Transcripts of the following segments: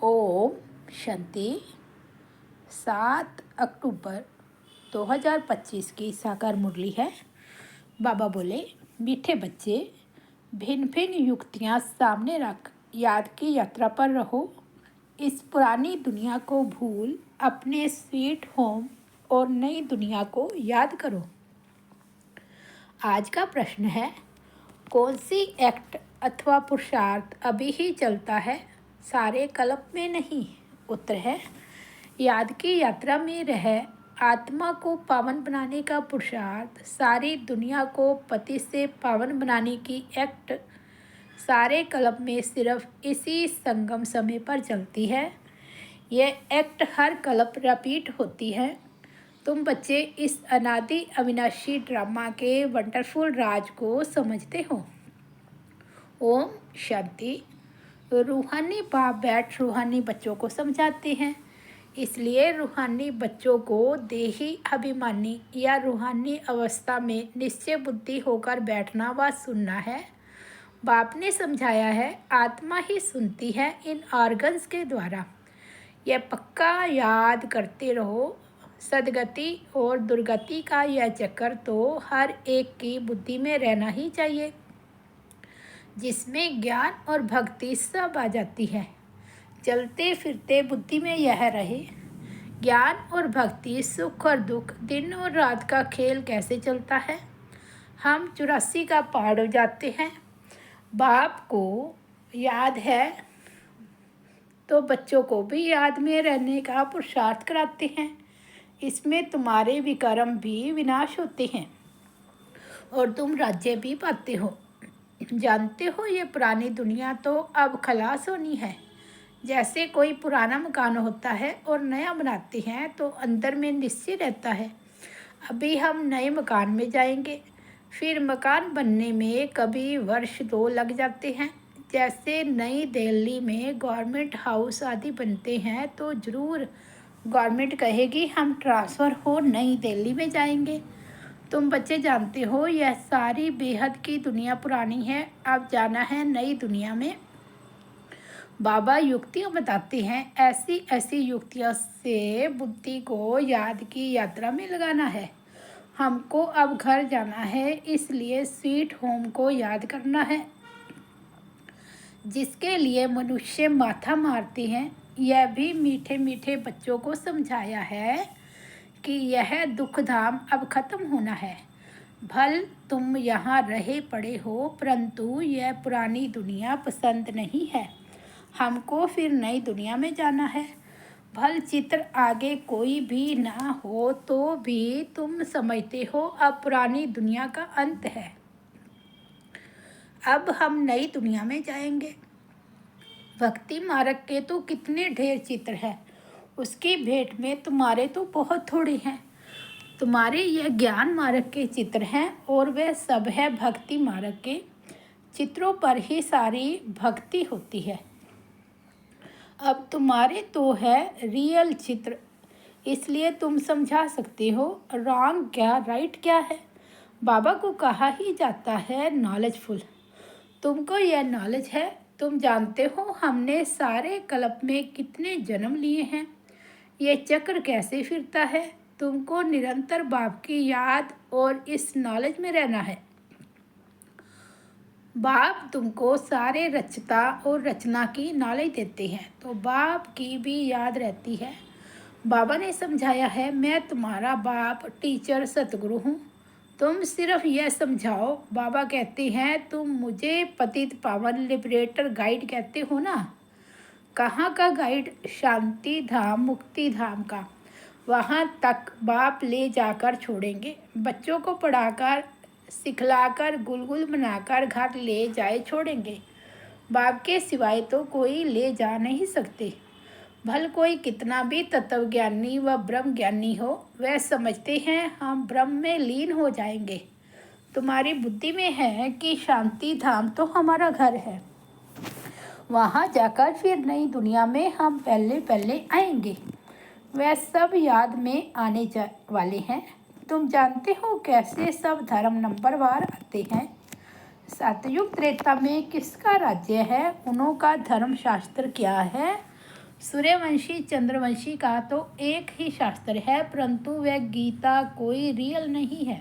ओम शांति। 7 अक्टूबर 2025 की साकार मुरली है। बाबा बोले, मीठे बच्चे, भिन्न भिन्न युक्तियाँ सामने रख याद की यात्रा पर रहो। इस पुरानी दुनिया को भूल अपने स्वीट होम और नई दुनिया को याद करो। आज का प्रश्न है, कौन सी एक्ट अथवा पुरुषार्थ अभी ही चलता है, सारे कल्प में नहीं? उत्तर है, याद की यात्रा में रह आत्मा को पावन बनाने का पुरुषार्थ, सारी दुनिया को पति से पावन बनाने की एक्ट सारे कल्प में सिर्फ इसी संगम समय पर चलती है। यह एक्ट हर कल्प रिपीट होती है। तुम बच्चे इस अनादि अविनाशी ड्रामा के वंडरफुल राज को समझते हो। ओम शांति। रूहानी बाप बैठ रूहानी बच्चों को समझाते हैं, इसलिए रूहानी बच्चों को देही अभिमानी या रूहानी अवस्था में निश्चय बुद्धि होकर बैठना व सुनना है। बाप ने समझाया है, आत्मा ही सुनती है इन ऑर्गन्स के द्वारा। यह पक्का याद करते रहो। सदगति और दुर्गति का यह चक्कर तो हर एक की बुद्धि में रहना ही चाहिए, जिसमें ज्ञान और भक्ति सब आ जाती है। चलते फिरते बुद्धि में यह रहे, ज्ञान और भक्ति, सुख और दुख, दिन और रात का खेल कैसे चलता है। हम 84 का पहाड़ हो जाते हैं। बाप को याद है तो बच्चों को भी याद में रहने का पुरुषार्थ कराते हैं। इसमें तुम्हारे विकर्म भी विनाश होते हैं और तुम राज्य भी पाते हो। जानते हो, ये पुरानी दुनिया तो अब खलास होनी है। जैसे कोई पुराना मकान होता है और नया बनाते हैं तो अंदर में निश्चय रहता है, अभी हम नए मकान में जाएंगे। फिर मकान बनने में कभी वर्ष 2 लग जाते हैं। जैसे नई दिल्ली में गवर्नमेंट हाउस आदि बनते हैं तो ज़रूर गवर्नमेंट कहेगी हम ट्रांसफ़र हो नई दिल्ली में जाएंगे। तुम बच्चे जानते हो, यह सारी बेहद की दुनिया पुरानी है, अब जाना है नई दुनिया में। बाबा युक्तियाँ बताते हैं, ऐसी ऐसी युक्तियों से बुद्धि को याद की यात्रा में लगाना है। हमको अब घर जाना है, इसलिए स्वीट होम को याद करना है, जिसके लिए मनुष्य माथा मारते हैं। यह भी मीठे मीठे बच्चों को समझाया है कि यह दुख धाम अब खत्म होना है। भल तुम यहाँ रहे पड़े हो, परंतु यह पुरानी दुनिया पसंद नहीं है। हमको फिर नई दुनिया में जाना है। भल चित्र आगे कोई भी ना हो तो भी तुम समझते हो अब पुरानी दुनिया का अंत है। अब हम नई दुनिया में जाएंगे। भक्ति मार्ग के तो कितने ढेर चित्र हैं, उसकी भेंट में तुम्हारे तो बहुत थोड़े हैं। तुम्हारे यह ज्ञान मार्ग के चित्र हैं और वह सब है भक्ति मार्ग के चित्रों पर ही सारी भक्ति होती है। अब तुम्हारे तो है रियल चित्र, इसलिए तुम समझा सकते हो रॉन्ग क्या राइट क्या है। बाबा को कहा ही जाता है नॉलेजफुल। तुमको यह नॉलेज है, तुम जानते हो हमने सारे कल्प में कितने जन्म लिए हैं, ये चक्र कैसे फिरता है। तुमको निरंतर बाप की याद और इस नॉलेज में रहना है। बाप तुमको सारे रचता और रचना की नॉलेज देते हैं तो बाप की भी याद रहती है। बाबा ने समझाया है, मैं तुम्हारा बाप टीचर सतगुरु हूँ, तुम सिर्फ यह समझाओ। बाबा कहते हैं, तुम मुझे पतित पावन लिबरेटर गाइड कहते हो ना। कहाँ का गाइड? शांति धाम, मुक्ति धाम का। वहाँ तक बाप ले जाकर छोड़ेंगे। बच्चों को पढ़ाकर सिखलाकर गुलगुल बनाकर घर ले जाए छोड़ेंगे। बाप के सिवाय तो कोई ले जा नहीं सकते। भल कोई कितना भी तत्वज्ञानी व ब्रह्म ज्ञानी हो, वह समझते हैं हम ब्रह्म में लीन हो जाएंगे। तुम्हारी बुद्धि में है कि शांति धाम तो हमारा घर है, वहाँ जाकर फिर नई दुनिया में हम पहले पहले आएंगे। वह सब याद में आने वाले हैं। तुम जानते हो कैसे सब धर्म नंबरवार आते हैं। सतयुग त्रेता में किसका राज्य है, उन्हों का धर्म शास्त्र क्या है, सूर्यवंशी चंद्रवंशी का तो एक ही शास्त्र है, परंतु वह गीता कोई रियल नहीं है,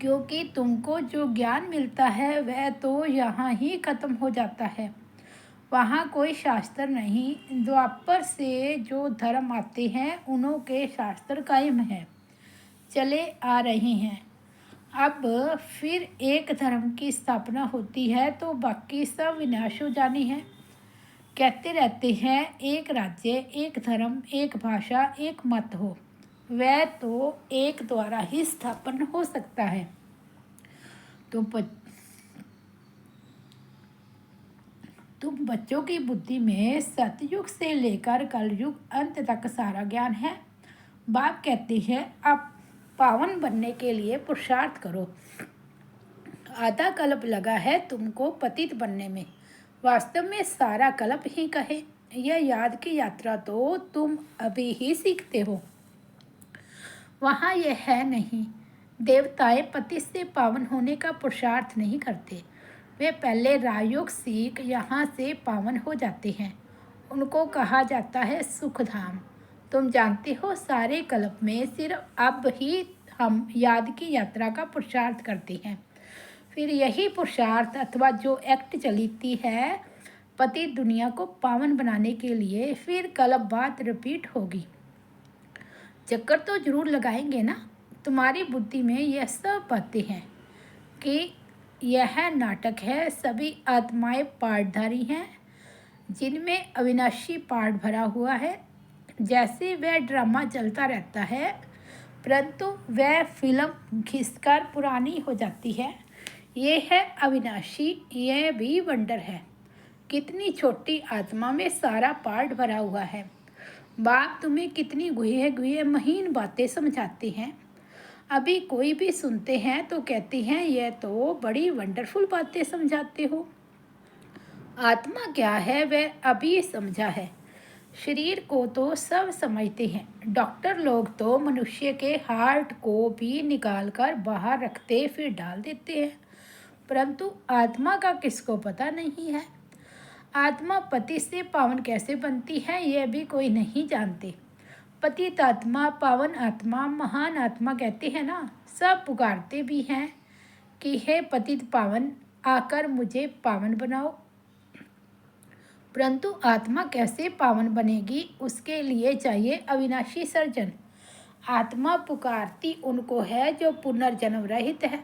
क्योंकि तुमको जो ज्ञान मिलता है वह तो यहाँ ही खत्म हो जाता है। वहाँ कोई शास्त्र नहीं। द्वापर से जो धर्म आते हैं उन्हों के शास्त्र कायम हैं, चले आ रहे हैं। अब फिर एक धर्म की स्थापना होती है तो बाकी सब विनाश हो जानी है। कहते रहते हैं एक राज्य, एक धर्म, एक भाषा, एक मत हो, वह तो एक द्वारा ही स्थापन हो सकता है। तुम बच्चों की बुद्धि में सतयुग से लेकर कलयुग अंत तक सारा ज्ञान है। बाप कहते हैं अब पावन बनने के लिए पुरुषार्थ करो। आधा कल्प लगा है तुमको पतित बनने में, वास्तव में सारा कल्प ही कहे। यह याद की यात्रा तो तुम अभी ही सीखते हो, वहाँ यह है नहीं। देवताएं पति से पावन होने का पुरुषार्थ नहीं करते, वे पहले राजयोग सीख यहाँ से पावन हो जाते हैं। उनको कहा जाता है सुखधाम। तुम जानते हो सारे कल्प में सिर्फ अब ही हम याद की यात्रा का पुरुषार्थ करते हैं। फिर यही पुरुषार्थ अथवा जो एक्ट चलती है पति दुनिया को पावन बनाने के लिए, फिर कल्प बात रिपीट होगी। चक्कर तो जरूर लगाएंगे ना। तुम्हारी बुद्धि में यह सब बातें हैं कि यह नाटक है। सभी आत्माएं पाठधारी हैं जिनमें अविनाशी पाठ भरा हुआ है। जैसे वह ड्रामा चलता रहता है, परंतु वह फिल्म घिसकर पुरानी हो जाती है। ये है अविनाशी, यह भी वंडर है। कितनी छोटी आत्मा में सारा पाठ भरा हुआ है। बाप तुम्हें कितनी गुहे गुहे महीन बातें समझाते हैं। अभी कोई भी सुनते हैं तो कहते हैं यह तो बड़ी वंडरफुल बातें समझाते हो। आत्मा क्या है वह अभी समझा है। शरीर को तो सब समझते हैं। डॉक्टर लोग तो मनुष्य के हार्ट को भी निकाल कर बाहर रखते फिर डाल देते हैं, परंतु आत्मा का किसको पता नहीं है। आत्मा पति से पावन कैसे बनती है यह भी कोई नहीं जानते। पतित आत्मा, पावन आत्मा, महान आत्मा कहते हैं ना, सब पुकारते भी हैं कि हे पतित पावन आकर मुझे पावन बनाओ। परंतु आत्मा कैसे पावन बनेगी, उसके लिए चाहिए अविनाशी सर्जन। आत्मा पुकारती उनको है जो पुनर्जन्म रहित है।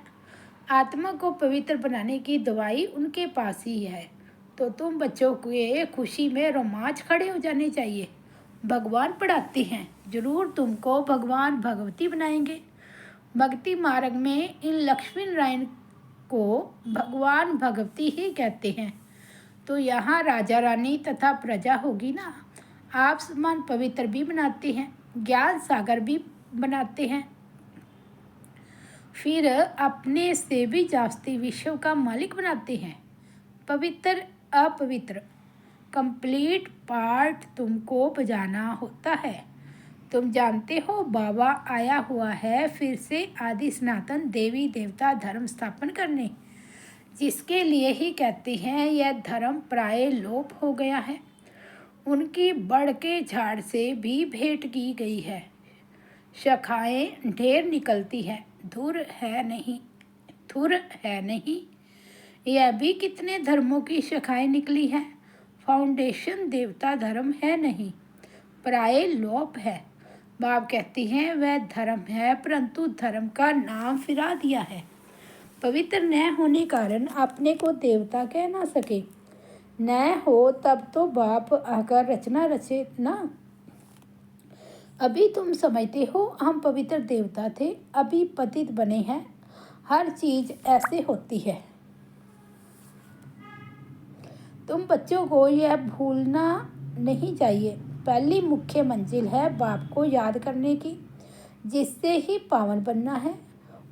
आत्मा को पवित्र बनाने की दवाई उनके पास ही है। तो तुम बच्चों के खुशी में रोमांच खड़े हो जाने चाहिए। भगवान पढ़ाते हैं, जरूर तुमको भगवान भगवती बनाएंगे। भक्ति मार्ग में इन लक्ष्मी नारायण को भगवान भगवती ही कहते हैं। तो यहाँ राजा रानी तथा प्रजा होगी ना। आप समान पवित्र भी बनाते हैं, ज्ञान सागर भी बनाते हैं, फिर अपने से भी जास्ती विश्व का मालिक बनाते हैं। पवित्र अपवित्र कंप्लीट पार्ट तुमको बजाना होता है। तुम जानते हो बाबा आया हुआ है फिर से आदि सनातन देवी देवता धर्म स्थापन करने, जिसके लिए ही कहते हैं यह धर्म प्राय लोप हो गया है। उनकी बढ़ के झाड़ से भी भेंट की गई है। शाखाएं ढेर निकलती है, धुर है नहीं। यह भी कितने धर्मों की शाखाएं निकली है। फाउंडेशन देवता धर्म है नहीं, प्राय लोप है। बाप कहती हैं वह धर्म है, परंतु धर्म का नाम फिरा दिया है। पवित्र न होने कारण अपने को देवता कह ना सके। न हो तब तो बाप आकर रचना रचे ना। अभी तुम समझते हो हम पवित्र देवता थे, अभी पतित बने हैं। हर चीज ऐसे होती है। तुम बच्चों को यह भूलना नहीं चाहिए। पहली मुख्य मंजिल है बाप को याद करने की, जिससे ही पावन बनना है।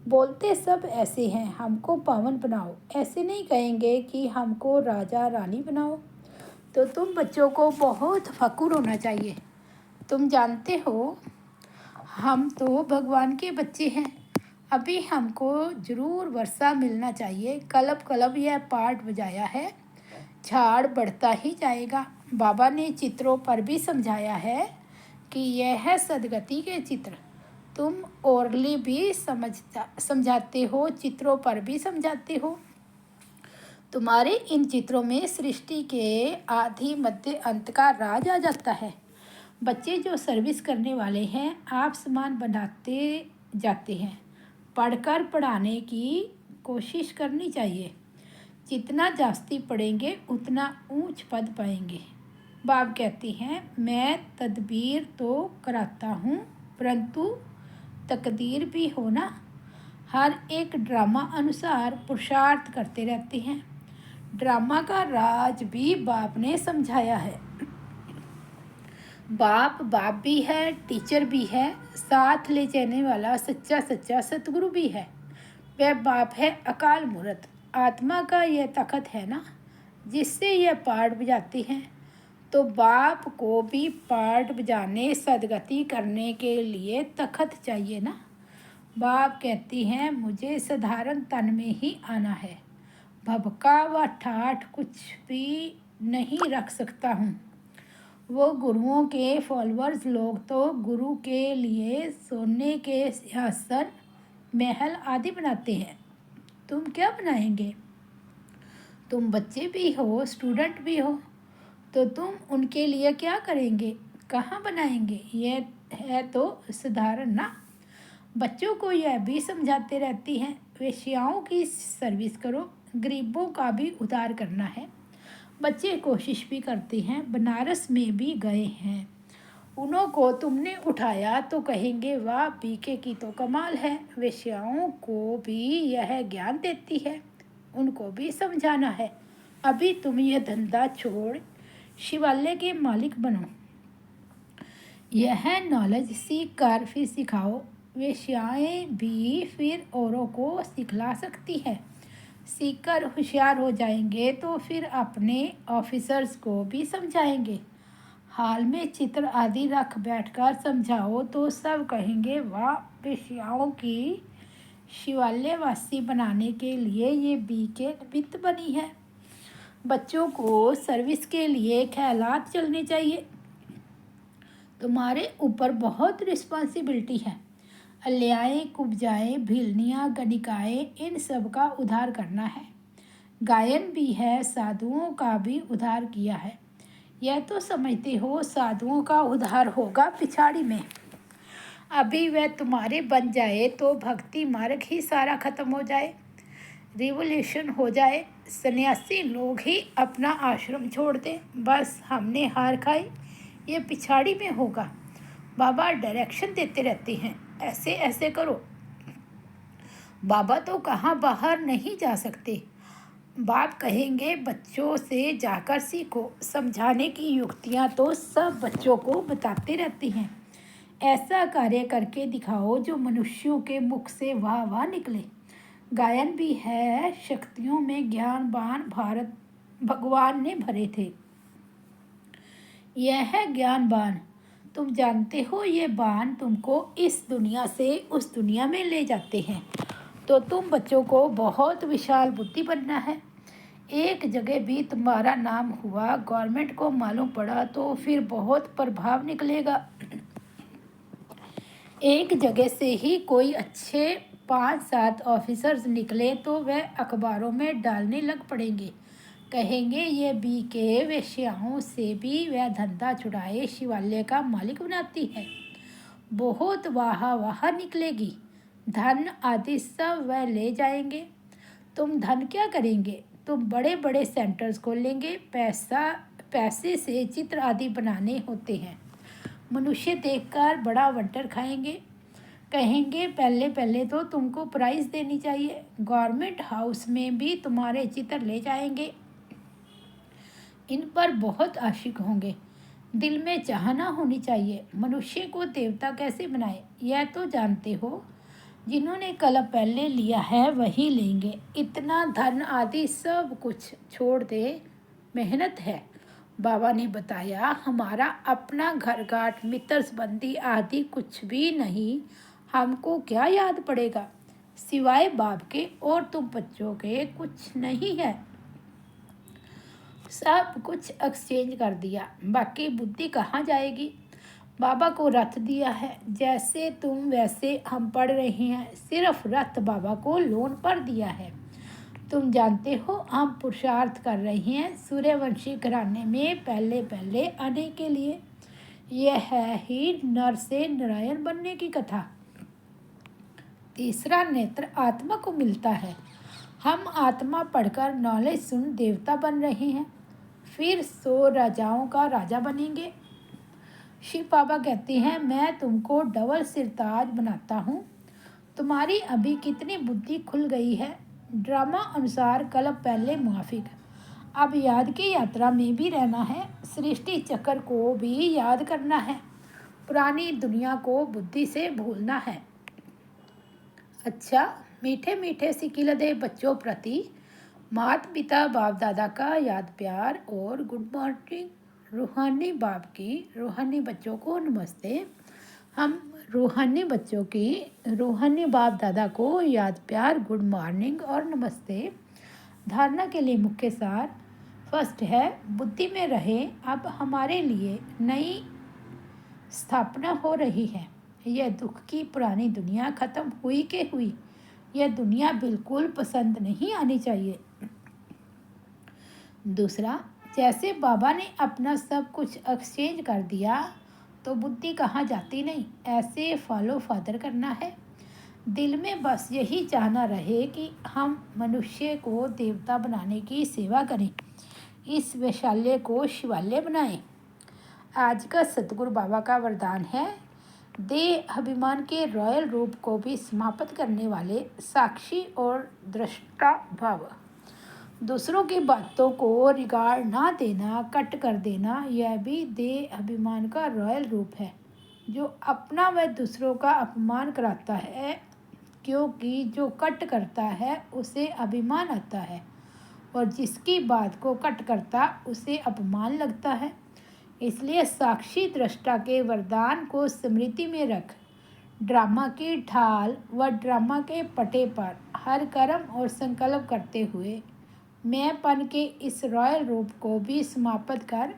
बोलते सब ऐसे हैं, हमको पावन बनाओ। ऐसे नहीं कहेंगे कि हमको राजा रानी बनाओ। तो तुम बच्चों को बहुत फक्र होना चाहिए। तुम जानते हो हम तो भगवान के बच्चे हैं। अभी हमको जरूर वर्षा मिलना चाहिए। कलब कलब यह पाठ बजाया है, झाड़ बढ़ता ही जाएगा। बाबा ने चित्रों पर भी समझाया है कि यह है सदगति के चित्र। तुम ओरली भी समझाते हो, चित्रों पर भी समझाते हो। तुम्हारे इन चित्रों में सृष्टि के आदि मध्य अंत का राज आ जाता है। बच्चे जो सर्विस करने वाले हैं, आप सामान बनाते जाते हैं। पढ़कर पढ़ाने की कोशिश करनी चाहिए। जितना जास्ती पढ़ेंगे उतना ऊंच पद पाएंगे। बाप कहती हैं, मैं तदबीर तो कराता हूँ, परंतु तकदीर भी हो ना। हर एक ड्रामा अनुसार पुरुषार्थ करते रहते हैं। ड्रामा का राज भी बाप ने समझाया है। बाप बाप भी है, टीचर भी है, साथ ले जाने वाला सच्चा सच्चा सतगुरु भी है। वह बाप है अकाल मूर्त। आत्मा का यह तखत है ना, जिससे यह पाठ बजाती हैं। तो बाप को भी पाठ बजाने सदगति करने के लिए तखत चाहिए ना। बाप कहती हैं, मुझे साधारण तन में ही आना है। भबका व ठाठ कुछ भी नहीं रख सकता हूँ। वो गुरुओं के फॉलोअर्स लोग तो गुरु के लिए सोने के सिंहासन, महल आदि बनाते हैं। तुम क्या बनाएंगे? तुम बच्चे भी हो, स्टूडेंट भी हो, तो तुम उनके लिए क्या करेंगे? कहाँ बनाएंगे? यह है तो साधारण ना। बच्चों को यह भी समझाते रहती हैं, वेश्याओं की सर्विस करो, गरीबों का भी उद्धार करना है। बच्चे कोशिश भी करते हैं, बनारस में भी गए हैं। उन्हों को तुमने उठाया तो कहेंगे, वाह पीके की तो कमाल है। वेश्याओं को भी यह ज्ञान देती है, उनको भी समझाना है। अभी तुम यह धंधा छोड़ शिवालय के मालिक बनो। यह नॉलेज सीख कर फिर सिखाओ। वेश्याएं भी फिर औरों को सिखला सकती है। सीखकर होशियार हो जाएंगे तो फिर अपने ऑफिसर्स को भी समझाएंगे। हाल में चित्र आदि रख बैठकर समझाओ तो सब कहेंगे, वाह वेश्याओं की शिवालयवासी बनाने के लिए ये बीके वित्त बनी है। बच्चों को सर्विस के लिए ख्यालात चलने चाहिए। तुम्हारे ऊपर बहुत रिस्पॉन्सिबिलिटी है। अल्याएँ, कुब्जाएँ, भिलनियाँ, गणिकाएँ, इन सब का उद्धार करना है। गायन भी है, साधुओं का भी उद्धार किया है। यह तो समझते हो साधुओं का उद्धार होगा पिछाड़ी में। अभी वह तुम्हारे बन जाए तो भक्ति मार्ग ही सारा खत्म हो जाए, रिवोल्यूशन हो जाए, सन्यासी लोग ही अपना आश्रम छोड़ दें। बस हमने हार खाई, ये पिछाड़ी में होगा। बाबा डायरेक्शन देते रहते हैं, ऐसे ऐसे करो। बाबा तो कहाँ बाहर नहीं जा सकते। बाप कहेंगे, बच्चों से जाकर सीखो। समझाने की युक्तियाँ तो सब बच्चों को बताते रहते हैं। ऐसा कार्य करके दिखाओ जो मनुष्यों के मुख से वाह वाह निकले। गायन भी है, शक्तियों में ज्ञानवान भारत भगवान ने भरे थे। यह है ज्ञान बाण। तुम जानते हो ये बाण तुमको इस दुनिया से उस दुनिया में ले जाते हैं। तो तुम बच्चों को बहुत विशाल बुद्धि बनना है। एक जगह भी तुम्हारा नाम हुआ, गवर्नमेंट को मालूम पड़ा तो फिर बहुत प्रभाव निकलेगा। एक जगह से ही कोई अच्छे 5-7 ऑफिसर्स निकले तो वह अखबारों में डालने लग पड़ेंगे। कहेंगे, ये बीके वेश्याओं से भी वह धंधा छुड़ाए शिवालय का मालिक बनाती है। बहुत वाह वाह निकलेगी। धन आदि सब वह ले जाएंगे। तुम धन क्या करेंगे? तुम बड़े बड़े सेंटर्स खोलेंगे। पैसे से चित्र आदि बनाने होते हैं। मनुष्य देखकर बड़ा वंटर खाएंगे। कहेंगे, पहले पहले तो तुमको प्राइज़ देनी चाहिए। गवर्नमेंट हाउस में भी तुम्हारे चित्र ले जाएंगे। इन पर बहुत आशिक होंगे। दिल में चाहना होनी चाहिए। मनुष्य को देवता कैसे बनाए यह तो जानते हो। जिन्होंने कलम पहले लिया है वही लेंगे। इतना धन आदि सब कुछ छोड़ दे, मेहनत है। बाबा ने बताया, हमारा अपना घर गाट मित्र संबंधी आदि कुछ भी नहीं। हमको क्या याद पड़ेगा सिवाय बाप के, और तुम बच्चों के कुछ नहीं है। सब कुछ एक्सचेंज कर दिया, बाकी बुद्धि कहाँ जाएगी। बाबा को रथ दिया है, जैसे तुम वैसे हम पढ़ रहे हैं, सिर्फ रथ बाबा को लोन पर दिया है। तुम जानते हो हम पुरुषार्थ कर रहे हैं सूर्यवंशी घराने में पहले पहले आने के लिए। यह है ही नर से नारायण बनने की कथा। तीसरा नेत्र आत्मा को मिलता है। हम आत्मा पढ़कर नॉलेज सुन देवता बन रहे हैं, फिर 100 राजाओं का राजा बनेंगे। शिव बाबा कहते हैं मैं तुमको डबल सिरताज बनाता हूँ। तुम्हारी अभी कितनी बुद्धि खुल गई है। ड्रामा अनुसार कल्प पहले मुआफिक, अब याद की यात्रा में भी रहना है। सृष्टि चक्र को भी याद करना है, पुरानी दुनिया को बुद्धि से भूलना है। अच्छा, मीठे मीठे सिकिलदे बच्चों प्रति माता पिता बाप दादा का याद प्यार और गुड मॉर्निंग। रूहानी बाप की रूहानी बच्चों को नमस्ते। हम रूहानी बच्चों की रूहानी बाप दादा को याद प्यार, गुड मॉर्निंग और नमस्ते। धारणा के लिए मुख्य सार। फर्स्ट है बुद्धि में रहे। अब हमारे लिए नई स्थापना हो रही है। यह दुख की पुरानी दुनिया खत्म हुई के हुई। यह दुनिया बिल्कुल पसंद नहीं आनी चाहिए। दूसरा, जैसे बाबा ने अपना सब कुछ एक्सचेंज कर दिया तो बुद्धि कहाँ जाती नहीं, ऐसे फॉलो फादर करना है। दिल में बस यही चाहना रहे कि हम मनुष्य को देवता बनाने की सेवा करें, इस वैशाल्य को शिवालय बनाएं। आज का सतगुरु बाबा का वरदान है, देह अभिमान के रॉयल रूप को भी समाप्त करने वाले साक्षी और दृष्टा भाव। दूसरों की बातों को रिगार्ड ना देना, कट कर देना, यह भी देह अभिमान का रॉयल रूप है। जो अपना व दूसरों का अपमान कराता है, क्योंकि जो कट करता है उसे अभिमान आता है और जिसकी बात को कट करता उसे अपमान लगता है। इसलिए साक्षी दृष्टा के वरदान को स्मृति में रख ड्रामा की ढाल व ड्रामा के पटे पर हर कर्म और संकल्प करते हुए मैंपन के इस रॉयल रूप को भी समाप्त कर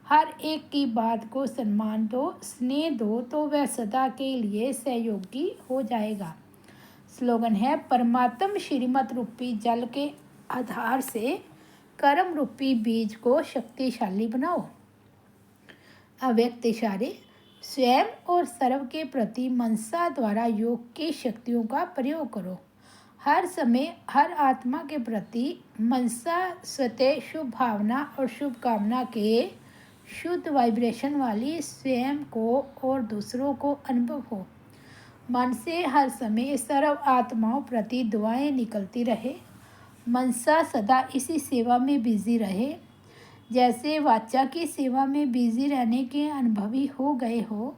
हर एक की बात को सम्मान दो, स्नेह दो, तो वह सदा के लिए सहयोगी हो जाएगा। स्लोगन है, परमात्म श्रीमत रूपी जल के आधार से कर्म रूपी बीज को शक्तिशाली बनाओ। अव्यक्त इशारे। स्वयं और सर्व के प्रति मनसा द्वारा योग की शक्तियों का प्रयोग करो। हर समय हर आत्मा के प्रति मनसा स्वतः शुभ भावना और शुभ कामना के शुद्ध वाइब्रेशन वाली स्वयं को और दूसरों को अनुभव हो। मन से हर समय सर्व आत्माओं प्रति दुआएं निकलती रहे। मनसा सदा इसी सेवा में बिजी रहे। जैसे वाचा की सेवा में बिजी रहने के अनुभवी हो गए हो।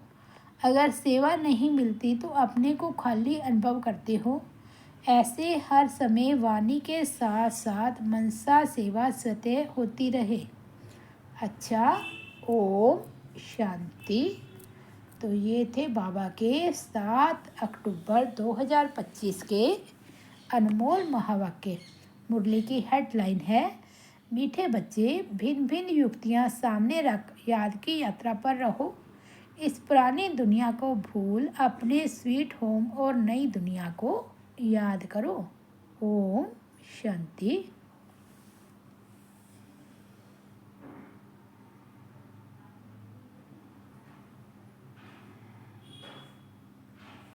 अगर सेवा नहीं मिलती तो अपने को खाली अनुभव करते हो। ऐसे हर समय वाणी के साथ साथ मनसा सेवा स्वतः होती रहे। अच्छा, ओम शांति। तो ये थे बाबा के 7 अक्टूबर 2025 के अनमोल महावाक्य। मुरली की हेडलाइन है, मीठे बच्चे भिन्न भिन्न युक्तियाँ सामने रख याद की यात्रा पर रहो। इस पुरानी दुनिया को भूल अपने स्वीट होम और नई दुनिया को याद करो। ओम शांति।